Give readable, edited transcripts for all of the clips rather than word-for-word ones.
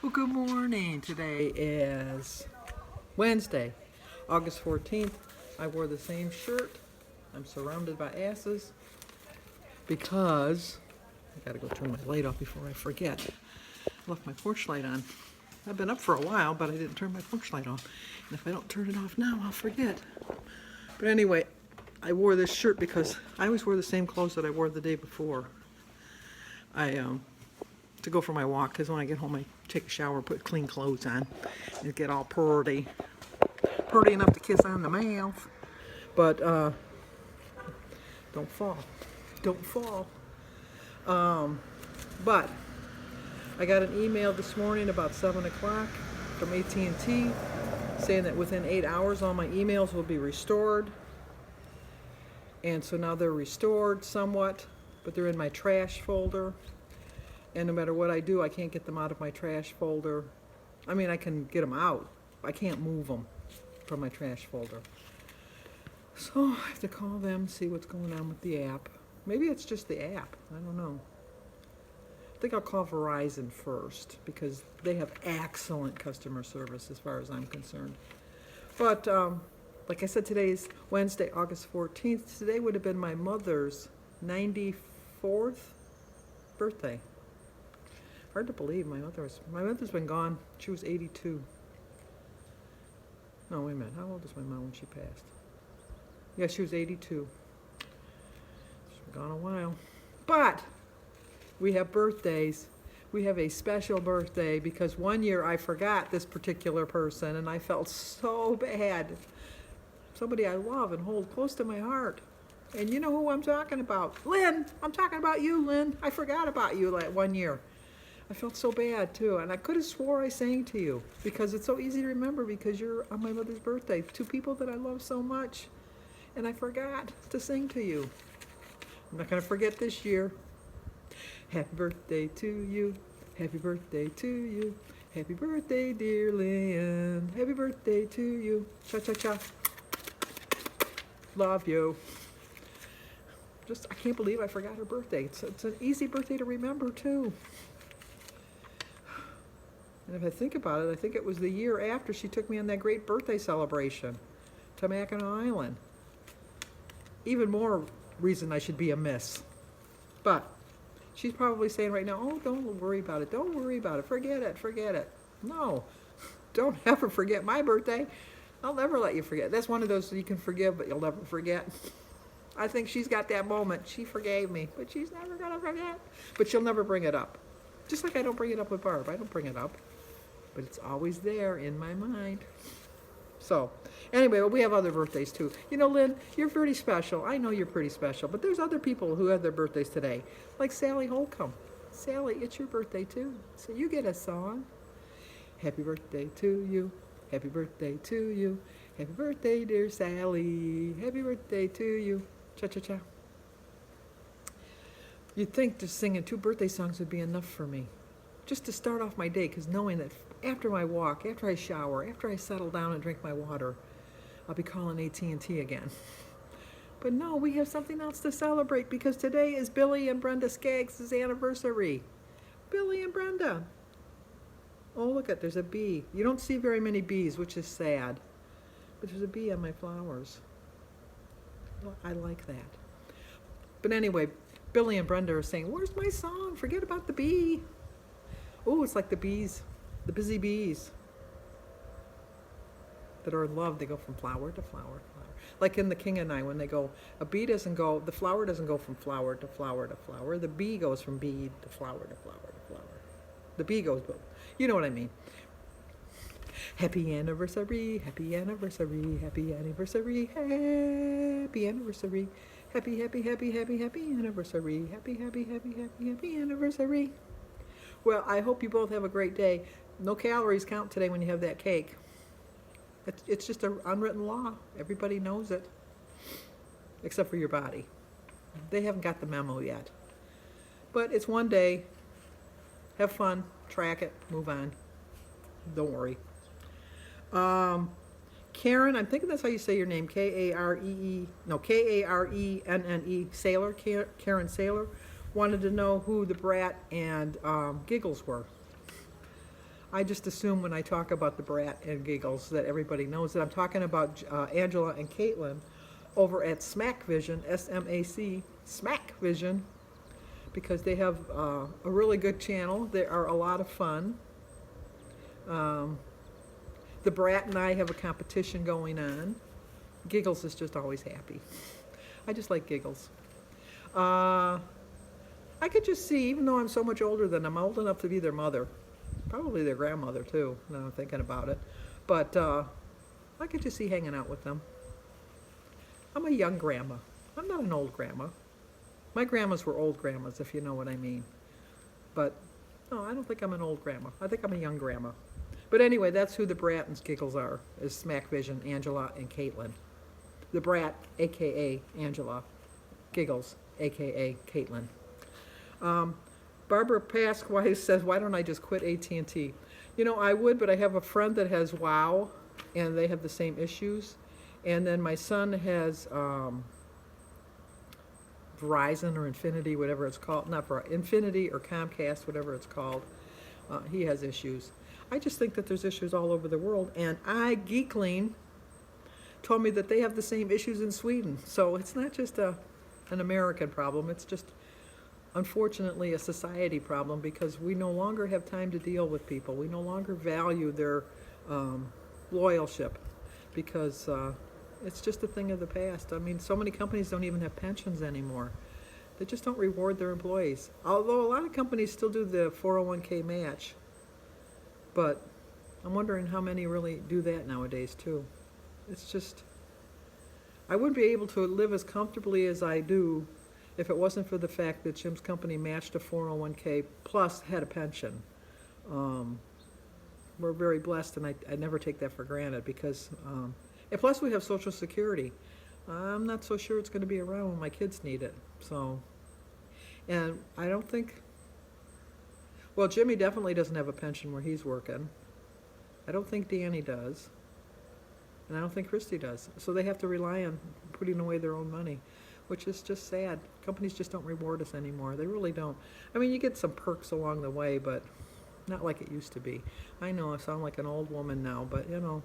Well, good morning. Today is Wednesday, August 14th. I wore the same shirt. I'm surrounded by asses because I gotta go turn my light off before I forget. I left my porch light on. I've been up for a while, but I didn't turn my porch light on. And if I don't turn it off now, I'll forget. But anyway, I wore this shirt because I always wear the same clothes that I wore the day before. To go for my walk, because when I get home I take a shower, put clean clothes on, and get all purty enough to kiss on the mouth. But don't fall. But I got an email this morning about 7 o'clock from AT&T saying that within 8 hours all my emails will be restored. And so now they're restored somewhat, but they're in my trash folder. And no matter what I do, I can't get them out of my trash folder. I mean, I can get them out. I can't move them from my trash folder. So I have to call them, see what's going on with the app. Maybe it's just the app. I don't know. I think I'll call Verizon first because they have excellent customer service as far as I'm concerned. But like I said, today's Wednesday, August 14th. Today would have been my mother's 94th birthday. Hard to believe my mother's been gone. She was 82. No, wait a minute. How old was my mom when she passed? Yeah, she was 82. She's been gone a while. But we have birthdays. We have a special birthday because one year I forgot this particular person and I felt so bad. Somebody I love and hold close to my heart. And you know who I'm talking about. Lynn! I'm talking about you, Lynn. I forgot about you like 1 year. I felt so bad too, and I could have swore I sang to you because it's so easy to remember because you're on my mother's birthday. Two people that I love so much, and I forgot to sing to you. I'm not going to forget this year. Happy birthday to you. Happy birthday to you. Happy birthday, dear Lynn. Happy birthday to you. Cha-cha-cha. Love you. I can't believe I forgot her birthday. It's an easy birthday to remember too. And if I think about it, I think it was the year after she took me on that great birthday celebration to Mackinac Island. Even more reason I should be a miss. But she's probably saying right now, oh, don't worry about it. Don't worry about it. Forget it. No, don't ever forget my birthday. I'll never let you forget. That's one of those you can forgive, but you'll never forget. I think she's got that moment. She forgave me, but she's never going to forget. But she'll never bring it up. Just like I don't bring it up with Barb. I don't bring it up. But it's always there in my mind. So, anyway, well, we have other birthdays too. You know, Lynn, you're pretty special. I know you're pretty special. But there's other people who have their birthdays today. Like Sally Holcomb. Sally, it's your birthday too. So you get a song. Happy birthday to you. Happy birthday to you. Happy birthday, dear Sally. Happy birthday to you. Cha-cha-cha. You'd think just singing 2 birthday songs would be enough for me. Just to start off my day, because knowing that after my walk, after I shower, after I settle down and drink my water, I'll be calling AT&T again. But no, we have something else to celebrate because today is Billy and Brenda Skaggs' anniversary. Billy and Brenda. Oh, look at, there's a bee. You don't see very many bees, which is sad. But there's a bee on my flowers. Well, I like that. But anyway, Billy and Brenda are saying, where's my song? Forget about the bee. Oh, it's like the bees, the busy bees that are in love. They go from flower to flower to flower. Like in The King and I, when they go, the flower doesn't go from flower to flower to flower. The bee goes from bee to flower to flower to flower. The bee goes, you know what I mean. Happy anniversary, happy anniversary, happy anniversary, happy anniversary. Happy, happy, happy, happy, happy anniversary. Happy, happy, happy, happy, happy anniversary. Well, I hope you both have a great day. No calories count today when you have that cake. It's just an unwritten law. Everybody knows it. Except for your body. They haven't got the memo yet. But it's one day. Have fun. Track it. Move on. Don't worry. Karen, I'm thinking that's how you say your name, K-A-R-E-N-N-E, Sailor, Karen Sailor, wanted to know who the Brat and Giggles were. I just assume when I talk about the brat and giggles that everybody knows that I'm talking about Angela and Caitlin over at Smack Vision, SMAC, Smack Vision, because they have a really good channel. They are a lot of fun. The brat and I have a competition going on. Giggles is just always happy. I just like Giggles. I could just see, even though I'm so much older than them, I'm old enough to be their mother. Probably their grandmother too, now I'm thinking about it. But I could just see hanging out with them. I'm a young grandma. I'm not an old grandma. My grandmas were old grandmas, if you know what I mean. But no, I don't think I'm an old grandma. I think I'm a young grandma. But anyway, that's who the brat and Giggles are, is Smack Vision, Angela, and Caitlin. The brat, a.k.a. Angela. Giggles, a.k.a. Caitlin. Barbara Pasquise says, why don't I just quit AT&T? You know, I would, but I have a friend that has WOW, and they have the same issues. And then my son has Verizon or Infinity, whatever it's called. Not Verizon, Infinity or Comcast, whatever it's called. He has issues. I just think that there's issues all over the world. And Geekling told me that they have the same issues in Sweden. So it's not just an American problem. It's just, unfortunately, a society problem, because we no longer have time to deal with people. We no longer value their loyalship, because it's just a thing of the past. I mean, so many companies don't even have pensions anymore. They just don't reward their employees. Although a lot of companies still do the 401k match. But I'm wondering how many really do that nowadays too. It's just, I wouldn't be able to live as comfortably as I do if it wasn't for the fact that Jim's company matched a 401k plus had a pension. We're very blessed, and I never take that for granted, because, and plus we have Social Security. I'm not so sure it's going to be around when my kids need it. So, and I don't think, well, Jimmy definitely doesn't have a pension where he's working. I don't think Danny does. And I don't think Christy does. So they have to rely on putting away their own money, which is just sad. Companies just don't reward us anymore. They really don't. I mean, you get some perks along the way, but not like it used to be. I know I sound like an old woman now, but you know,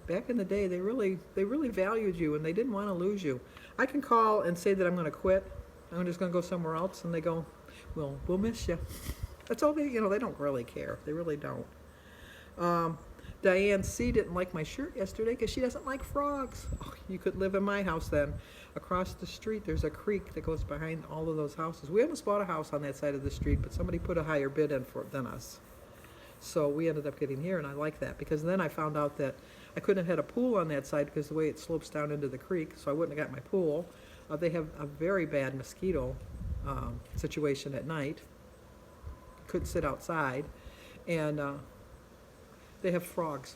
back in the day, they really valued you, and they didn't want to lose you. I can call and say that I'm going to quit. I'm just going to go somewhere else, and they go, well, we'll miss you. That's all they, you know, they don't really care. They really don't. Diane C. didn't like my shirt yesterday because she doesn't like frogs. Oh, you could live in my house then. Across the street, there's a creek that goes behind all of those houses. We almost bought a house on that side of the street, but somebody put a higher bid in for it than us. So we ended up getting here, and I like that, because then I found out that I couldn't have had a pool on that side because the way it slopes down into the creek, so I wouldn't have got my pool. They have a very bad mosquito situation at night. Couldn't sit outside. And they have frogs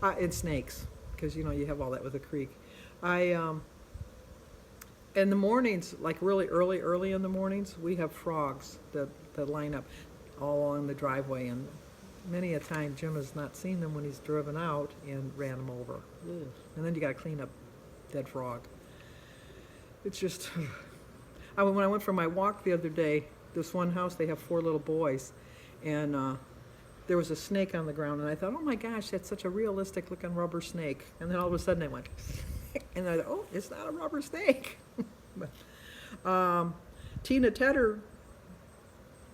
and snakes, because you know you have all that with the creek. In the mornings, like really early in the mornings, we have frogs that line up all along the driveway, and many a time Jim has not seen them when he's driven out and ran them over. Ugh. And then you got to clean up dead frog. It's just, when I went for my walk the other day, this one house, they have 4 little boys, and there was a snake on the ground, and I thought, oh my gosh, that's such a realistic looking rubber snake. And then all of a sudden I went, and I thought, oh, it's not a rubber snake. But, Tina Tedder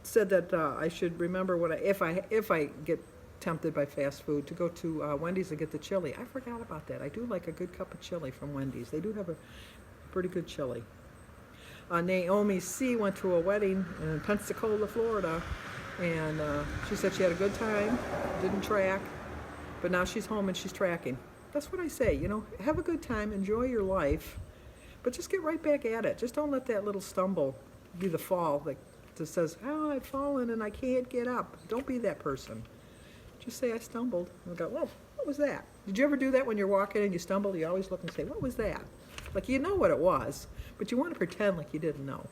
said that I should remember when if I get tempted by fast food, to go to Wendy's and get the chili. I forgot about that. I do like a good cup of chili from Wendy's. They do have a pretty good chili. Naomi C. went to a wedding in Pensacola, Florida, and she said she had a good time, didn't track, but now she's home and she's tracking. That's what I say, you know, have a good time, enjoy your life, but just get right back at it. Just don't let that little stumble be the fall that just says, oh, I've fallen and I can't get up. Don't be that person. Just say, I stumbled, and go, whoa, what was that? Did you ever do that when you're walking and you stumble? You always look and say, what was that? Like, you know what it was, but you want to pretend like you didn't know,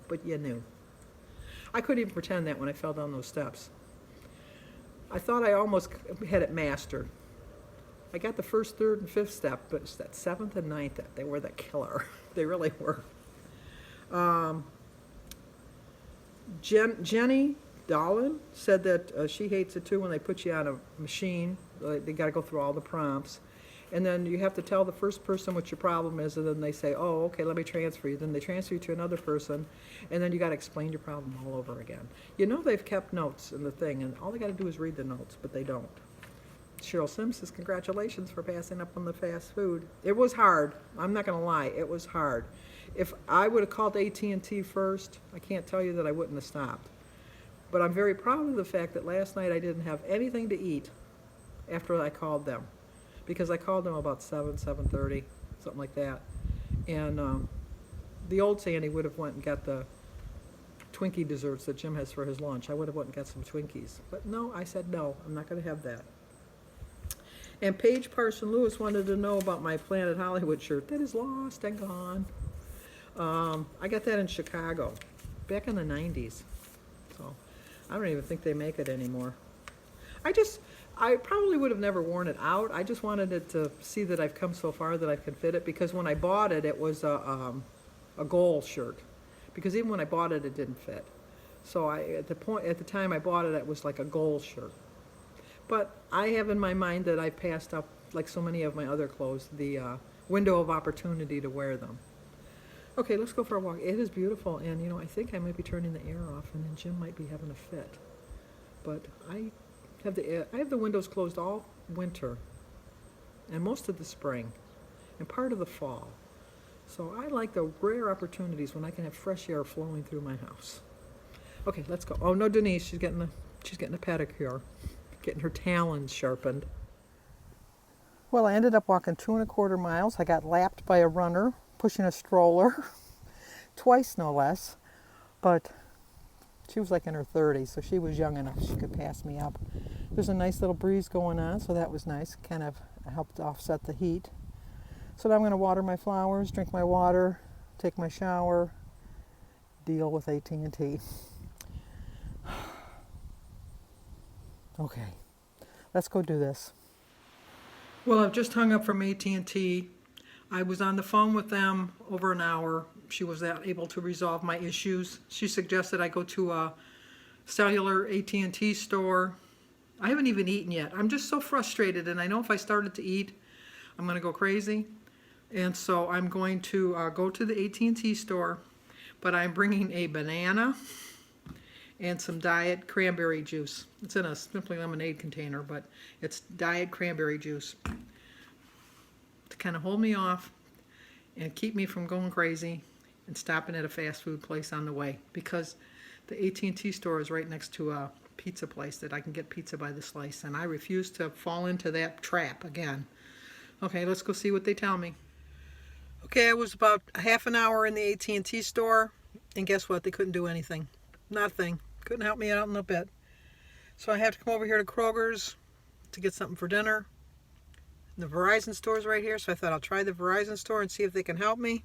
but you knew. I couldn't even pretend that when I fell down those steps. I thought I almost had it mastered. I got the first, third, and fifth step, but it's that seventh and ninth that they were the killer. They really were. Jenny Dolan said that she hates it too when they put you on a machine. They got to go through all the prompts. And then you have to tell the first person what your problem is, and then they say, oh, okay, let me transfer you. Then they transfer you to another person, and then you got to explain your problem all over again. You know they've kept notes in the thing, and all they got to do is read the notes, but they don't. Cheryl Sims says, congratulations for passing up on the fast food. It was hard. I'm not going to lie. It was hard. If I would have called AT&T first, I can't tell you that I wouldn't have stopped. But I'm very proud of the fact that last night I didn't have anything to eat after I called them. Because I called them about 7:30, something like that. And the old Sandy would have went and got the Twinkie desserts that Jim has for his lunch. I would have went and got some Twinkies. But no, I said no, I'm not going to have that. And Paige Parson Lewis wanted to know about my Planet Hollywood shirt. That is lost and gone. I got that in Chicago, back in the 90s. So I don't even think they make it anymore. I probably would have never worn it out. I just wanted it to see that I've come so far that I can fit it, because when I bought it, it was a goal shirt. Because even when I bought it, it didn't fit. So at the time I bought it, it was like a goal shirt. But I have in my mind that I passed up, like so many of my other clothes, the window of opportunity to wear them. Okay, let's go for a walk. It is beautiful, and you know, I think I might be turning the air off, and then Jim might be having a fit. But I have the windows closed all winter, and most of the spring, and part of the fall. So I like the rare opportunities when I can have fresh air flowing through my house. Okay, let's go. Oh no, Denise, she's getting a pedicure, getting her talons sharpened. Well, I ended up walking 2¼ miles. I got lapped by a runner pushing a stroller, twice no less, but she was like in her 30s, so she was young enough she could pass me up. There's a nice little breeze going on, so that was nice. Kind of helped offset the heat. So now I'm going to water my flowers, drink my water, take my shower, deal with AT&T. Okay, let's go do this. Well, I've just hung up from AT&T. I was on the phone with them over an hour. She was able to resolve my issues. She suggested I go to a cellular AT&T store. I haven't even eaten yet. I'm just so frustrated, and I know if I started to eat, I'm going to go crazy. And so I'm going to go to the AT&T store, but I'm bringing a banana and some diet cranberry juice. It's in a Simply Lemonade container, but it's diet cranberry juice to kind of hold me off and keep me from going crazy and stopping at a fast food place on the way, because the AT&T store is right next to a pizza place that I can get pizza by the slice, and I refuse to fall into that trap again. Okay, let's go see what they tell me. Okay, I was about a half an hour in the AT&T store, and guess what? They couldn't do anything. Nothing. Couldn't help me out in a bit. So I have to come over here to Kroger's to get something for dinner. The Verizon store is right here, so I thought I'll try the Verizon store and see if they can help me.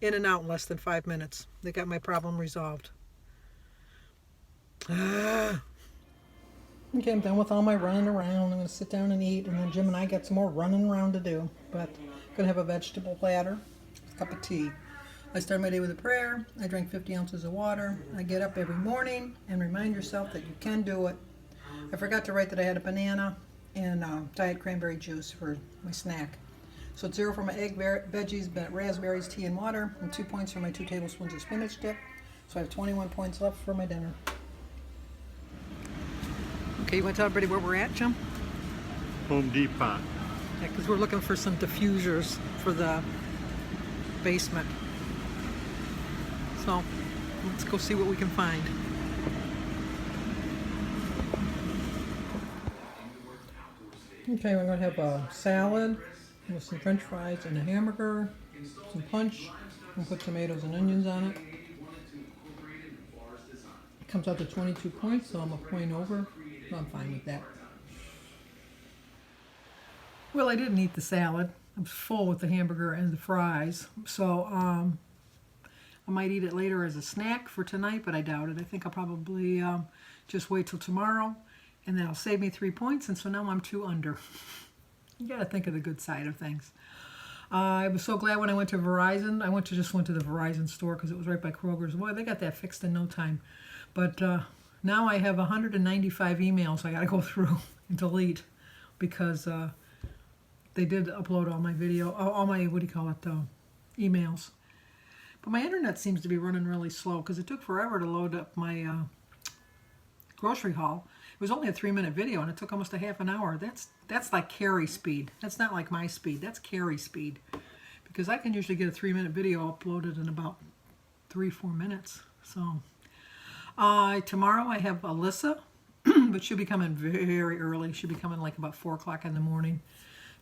In and out in less than 5 minutes. They got my problem resolved. Okay, I'm done with all my running around. I'm going to sit down and eat, and then Jim and I got some more running around to do. But I'm going to have a vegetable platter, a cup of tea. I start my day with a prayer. I drink 50 ounces of water. I get up every morning and remind yourself that you can do it. I forgot to write that I had a banana and diet cranberry juice for my snack. So it's 0 for my egg, veggies, raspberries, tea, and water, and 2 points for my 2 tablespoons of spinach dip. So I have 21 points left for my dinner. Okay, you want to tell everybody where we're at, Jim? Home Depot. Yeah, because we're looking for some diffusers for the basement. So let's go see what we can find. Okay, we're going to have a salad with some french fries and a hamburger, some punch, and put tomatoes and onions on it. It comes out to 22 points, so I'm a point over. So I'm fine with that. Well, I didn't eat the salad. I was full with the hamburger and the fries. So I might eat it later as a snack for tonight, but I doubt it. I think I'll probably just wait till tomorrow, and that'll save me 3 points, and so now I'm 2 under. You got to think of the good side of things. I was so glad when I went to Verizon. I went to the Verizon store because it was right by Kroger's. Boy, they got that fixed in no time. But now I have 195 emails I got to go through and delete because they did upload all my video, all my, what do you call it, emails. But my internet seems to be running really slow because it took forever to load up my grocery haul. It was only a 3-minute video and it took almost a half an hour. That's like Carrie speed. That's not like my speed. That's Carrie speed. Because I can usually get a 3-minute video uploaded in about 3-4 minutes. So tomorrow I have Alyssa, but she'll be coming very early. She'll be coming like about 4 o'clock in the morning.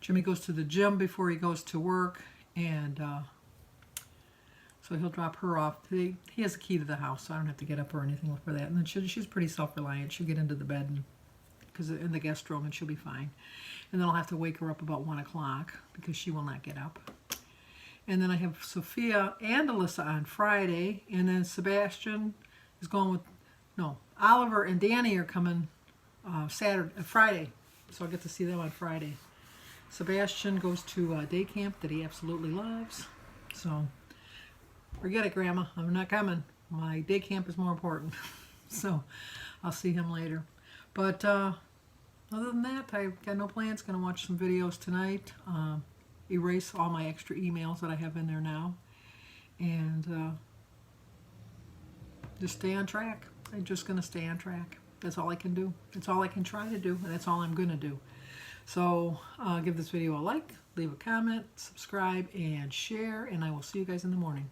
Jimmy goes to the gym before he goes to work, and so he'll drop her off. He has the key to the house, so I don't have to get up or anything for that. And then she's pretty self-reliant. She'll get into the bed because in the guest room, and she'll be fine. And then I'll have to wake her up about 1 o'clock because she will not get up. And then I have Sophia and Alyssa on Friday, and then Sebastian is going with, no, Oliver and Danny are coming Friday, so I'll get to see them on Friday. Sebastian goes to day camp that he absolutely loves, so forget it, Grandma, I'm not coming. My day camp is more important, so I'll see him later. But other than that, I've got no plans. Going to watch some videos tonight. Erase all my extra emails that I have in there now, and just stay on track. I'm just going to stay on track. That's all I can do. That's all I can try to do, and that's all I'm going to do. So give this video a like, leave a comment, subscribe, and share, and I will see you guys in the morning.